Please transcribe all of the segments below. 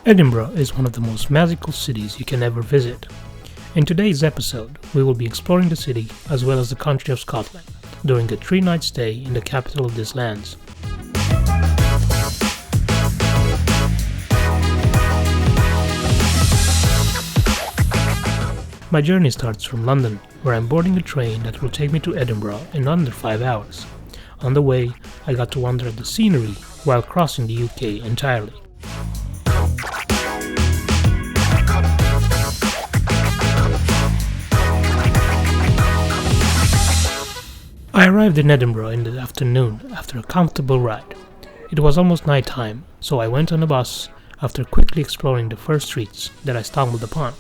Edinburgh is one of the most magical cities you can ever visit. In today's episode, we will be exploring the city as well as the country of Scotland during a 3-night stay in the capital of these lands. My journey starts from London, where I'm boarding a train that will take me to Edinburgh in under 5 hours. On the way, I got to wander at the scenery while crossing the UK entirely. I arrived in Edinburgh in the afternoon after a comfortable ride. It was almost night time, so I went on a bus after quickly exploring the first streets that I stumbled upon.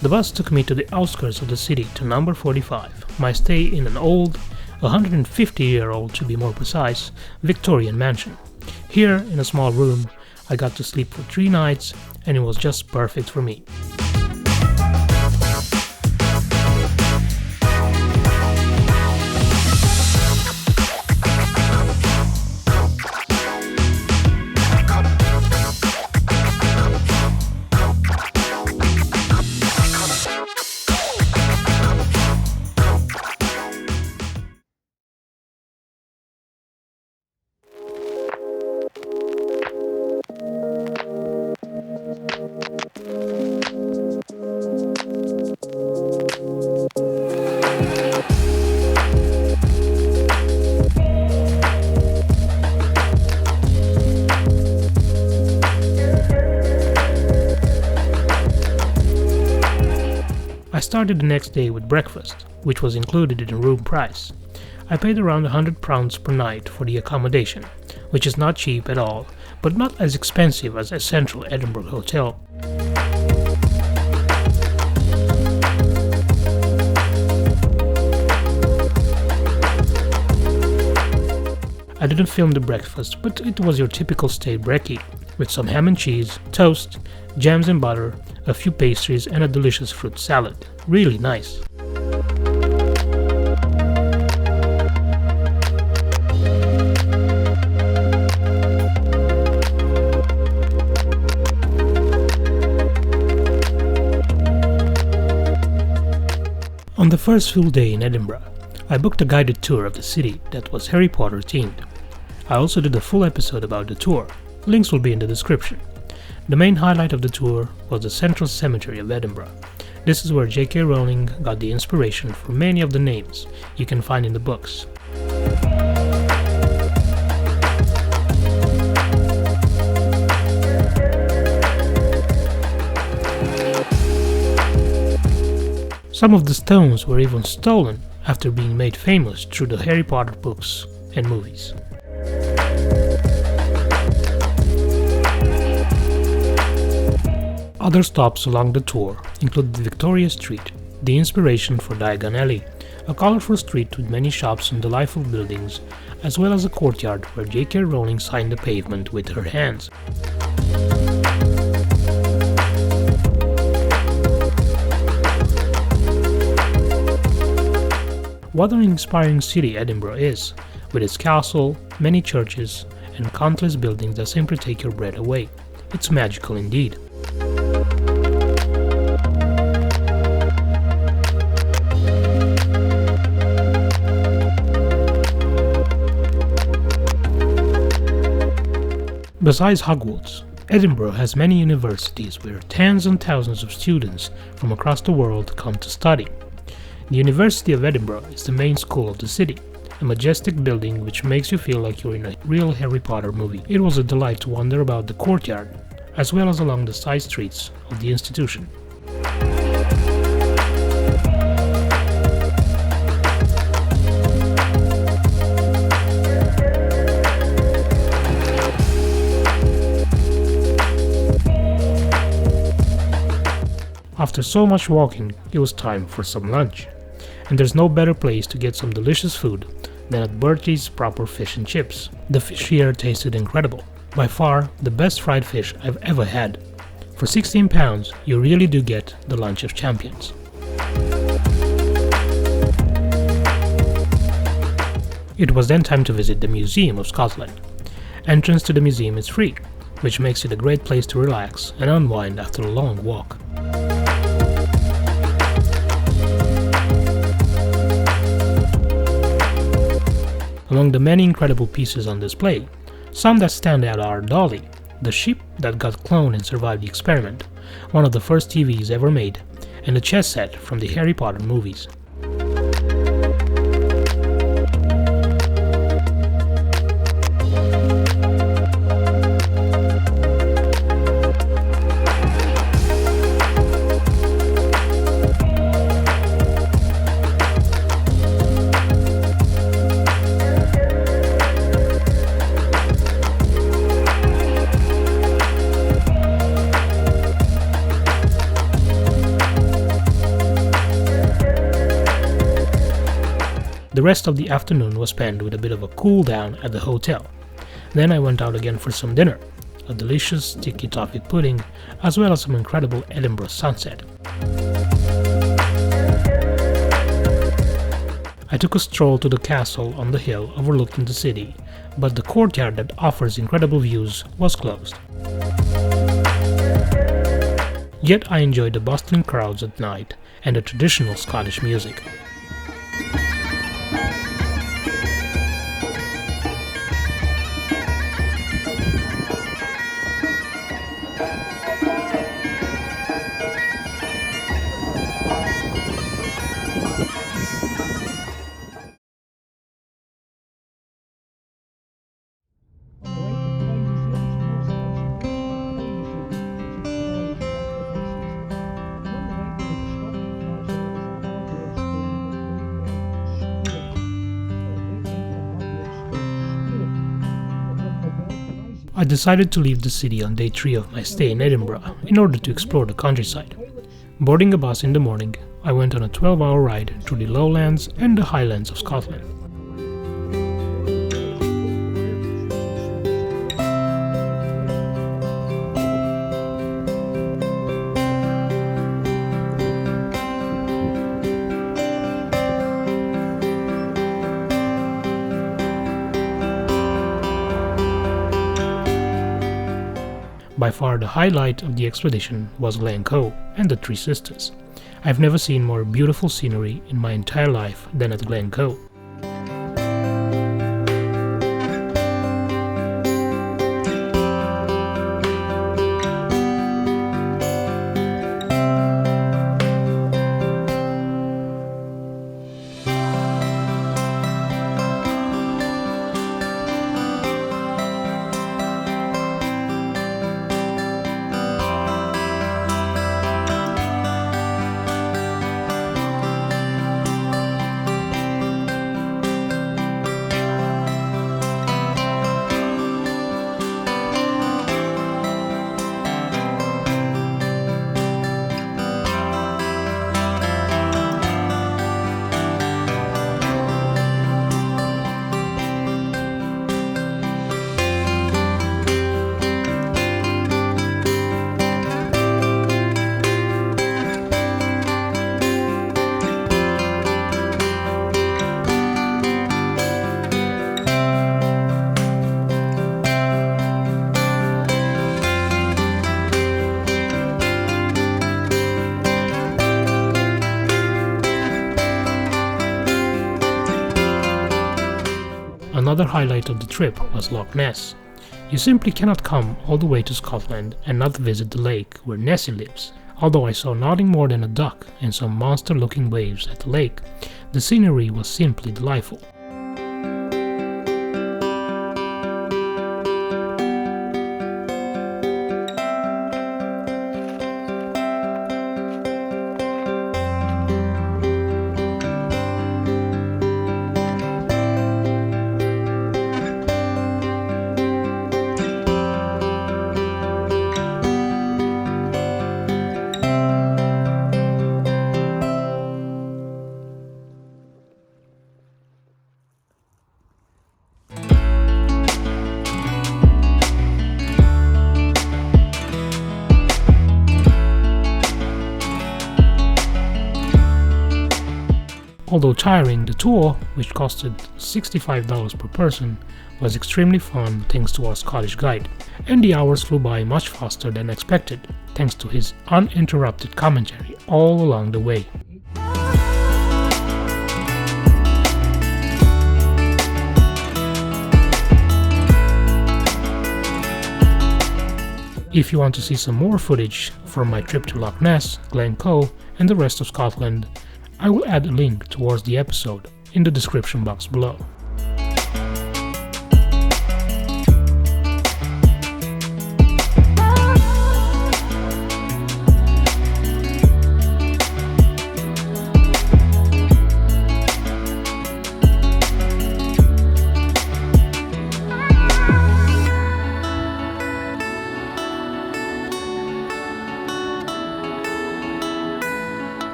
The bus took me to the outskirts of the city to number 45, my stay in an old, 150-year-old to be more precise, Victorian mansion. Here, in a small room, I got to sleep for 3 nights, and it was just perfect for me. I started the next day with breakfast, which was included in the room price. I paid around £100 per night for the accommodation, which is not cheap at all, but not as expensive as a central Edinburgh hotel. I didn't film the breakfast, but it was your typical state brekkie, with some ham and cheese, toast, jams and butter, a few pastries and a delicious fruit salad. Really nice. On the first full day in Edinburgh, I booked a guided tour of the city that was Harry Potter themed. I also did a full episode about the tour. Links will be in the description. The main highlight of the tour was the Central Cemetery of Edinburgh. This is where J.K. Rowling got the inspiration for many of the names you can find in the books. Some of the stones were even stolen after being made famous through the Harry Potter books and movies. Other stops along the tour included Victoria Street, the inspiration for Diagon Alley, a colorful street with many shops and delightful buildings, as well as a courtyard where J.K. Rowling signed the pavement with her hands. What an inspiring city Edinburgh is, with its castle, many churches, and countless buildings that simply take your breath away. It's magical indeed. Besides Hogwarts, Edinburgh has many universities where tens and thousands of students from across the world come to study. The University of Edinburgh is the main school of the city, a majestic building which makes you feel like you're in a real Harry Potter movie. It was a delight to wander about the courtyard, as well as along the side streets of the institution. After so much walking, it was time for some lunch. And there's no better place to get some delicious food than at Bertie's Proper Fish and Chips. The fish here tasted incredible. By far, the best fried fish I've ever had. For £16, you really do get the lunch of champions. It was then time to visit the Museum of Scotland. Entrance to the museum is free, which makes it a great place to relax and unwind after a long walk. Among the many incredible pieces on display, some that stand out are Dolly, the ship that got cloned and survived the experiment, one of the first TVs ever made, and the chess set from the Harry Potter movies. The rest of the afternoon was spent with a bit of a cool down at the hotel. Then I went out again for some dinner, a delicious sticky toffee pudding, as well as some incredible Edinburgh sunset. I took a stroll to the castle on the hill overlooking the city, but the courtyard that offers incredible views was closed. Yet I enjoyed the bustling crowds at night and the traditional Scottish music. I decided to leave the city on day 3 of my stay in Edinburgh in order to explore the countryside. Boarding a bus in the morning, I went on a 12-hour ride through the Lowlands and the Highlands of Scotland. By far the highlight of the expedition was Glen and the Three Sisters. I've never seen more beautiful scenery in my entire life than at Glen. Another highlight of the trip was Loch Ness. You simply cannot come all the way to Scotland and not visit the lake where Nessie lives. Although I saw nothing more than a duck and some monster-looking waves at the lake, the scenery was simply delightful. Although tiring, the tour, which costed $65 per person, was extremely fun thanks to our Scottish guide, and the hours flew by much faster than expected thanks to his uninterrupted commentary all along the way. If you want to see some more footage from my trip to Loch Ness, Glen and the rest of Scotland, I will add a link towards the episode in the description box below.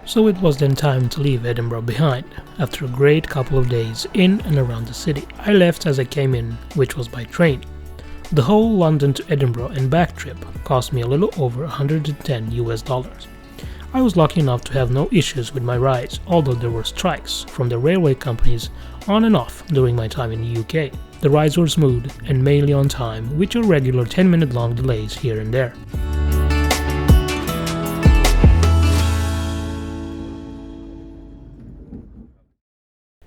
So it was then time to leave Edinburgh behind. After a great couple of days in and around the city, I left as I came in, which was by train. The whole London to Edinburgh and back trip cost me a little over $110. I was lucky enough to have no issues with my rides, although there were strikes from the railway companies on and off during my time in the UK. The rides were smooth and mainly on time, with your regular 10-minute long delays here and there.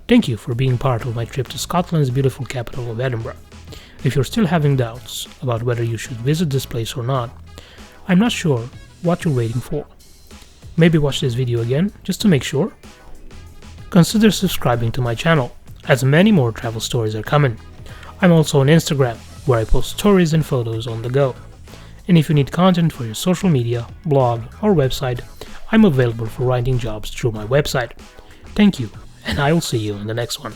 Thank you for being part of my trip to Scotland's beautiful capital of Edinburgh. If you're still having doubts about whether you should visit this place or not, I'm not sure what you're waiting for. Maybe watch this video again, just to make sure. Consider subscribing to my channel, as many more travel stories are coming. I'm also on Instagram, where I post stories and photos on the go. And if you need content for your social media, blog, or website, I'm available for writing jobs through my website. Thank you, and I will see you in the next one.